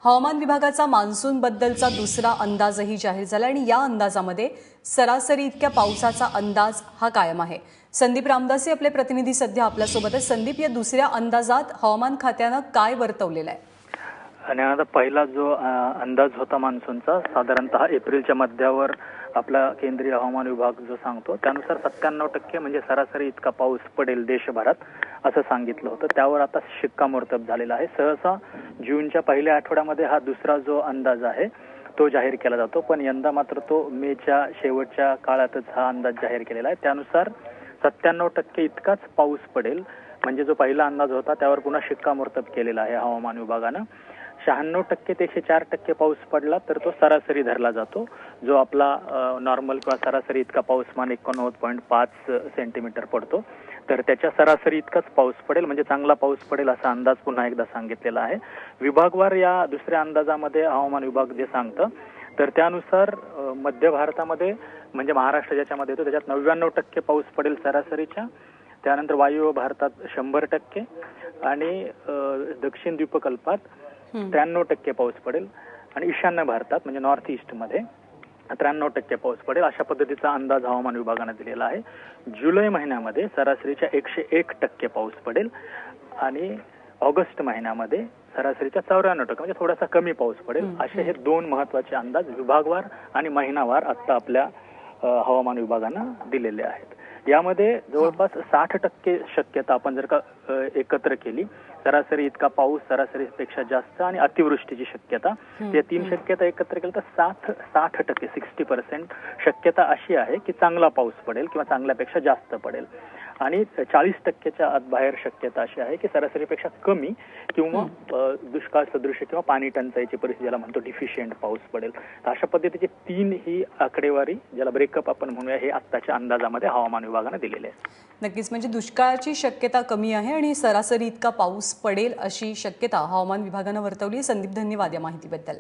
हवामान विभागाचा मान्सून बद्दलचा दुसरा अंदाजही जाहीर झाला आणि या अंदाजामध्ये सरासरी इतक्या पावसाचा अंदाज हा कायम आहे। संदीप रामदासी आपले प्रतिनिधी सध्या आपल्या सोबत आहेत। संदीप, या दुसऱ्या अंदाजात हवामान खात्याने काय वर्तवलेलं आहे? आणि आता पहिला जो अंदाज होता मान्सूनचा साधारणतः एप्रिलच्या मध्यावर आपला केंद्रीय हवामान विभाग जो सांगतो त्यानुसार 97% म्हणजे सरासरी इतका पाऊस पडेल देशभरात असं सांगितलं होतं। त्यावर आता शिक्कामोर्तब झालेला आहे। सहसा जूनच्या पहिल्या आठवड्यामध्ये हा दुसरा जो अंदाज आहे तो जाहीर केला जातो, पण यंदा मात्र तो मेच्या शेवटच्या काळातच हा अंदाज जाहीर केलेला आहे। त्यानुसार 97% इतकाच पाऊस पडेल, म्हणजे जो पहिला अंदाज होता त्यावर पुन्हा शिक्कामोर्तब केलेला आहे हवामान विभागानं। 96% ते 104% पाऊस पडला तर तो सरासरी धरला जातो, जो आपला नॉर्मल किंवा सरासरी इतका पाऊसमान 89.5 सेंटीमीटर पडतो, तर त्याच्या सरासरी इतकाच पाऊस पडेल, म्हणजे चांगला पाऊस पडेल असा अंदाज पुन्हा एकदा सांगितलेला आहे। विभागवार या दुसऱ्या अंदाजामध्ये हवामान विभाग जे सांगतं तर त्यानुसार मध्य भारतामध्ये म्हणजे महाराष्ट्र ज्याच्यामध्ये येतो त्याच्यात 99% पाऊस पडेल सरासरीच्या, त्यानंतर वायव्य भारतात 100% आणि दक्षिण द्वीपकल्पात 93% पाऊस पडेल आणि ईशान्य भारतात म्हणजे नॉर्थ ईस्ट मध्ये 93% पाऊस पडेल, अशा पद्धतीचा अंदाज हवामान विभागाने दिलेला आहे। जुलै महिन्यामध्ये सरासरीच्या 101% पाऊस पडेल आणि ऑगस्ट महिन्यामध्ये सरासरीच्या 94% म्हणजे थोडासा कमी पाऊस पडेल। असे हे दोन महत्त्वाचे अंदाज विभागवार आणि महिनावार आता आपल्या हवामान विभागाने दिलेले आहेत। यामध्ये जवळपास 60% शक्यता आपण जर का एकत्र केली, सरासरी इतका पाऊस सरासरीपेक्षा जास्त आणि अतिवृष्टीची शक्यता, या तीन शक्यता एकत्र केल्या तर 60% 60% शक्यता अशी आहे की चांगला पाऊस पडेल किंवा चांगल्यापेक्षा जास्त पडेल, आणि 40%च्या आत बाहेर शक्यता अशी आहे की सरासरीपेक्षा कमी किंवा दुष्काळ सदृश किंवा पाणी टंचाईची परिस्थिती ज्याला म्हणतो डिफिशियंट पाऊस पडेल। अशा पद्धतीचे तीन ही आकडेवारी ज्याला ब्रेकअप आपण म्हणूया हे आत्ताच्या अंदाजामध्ये हवामान विभागाने दिलेले आहे। नक्कीच, म्हणजे दुष्काळाची शक्यता कमी आहे आणि सरासरी इतका पाऊस पडेल अशी शक्यता हवामान विभागाने वर्तवली। संदीप, धन्यवाद या माहितीबद्दल।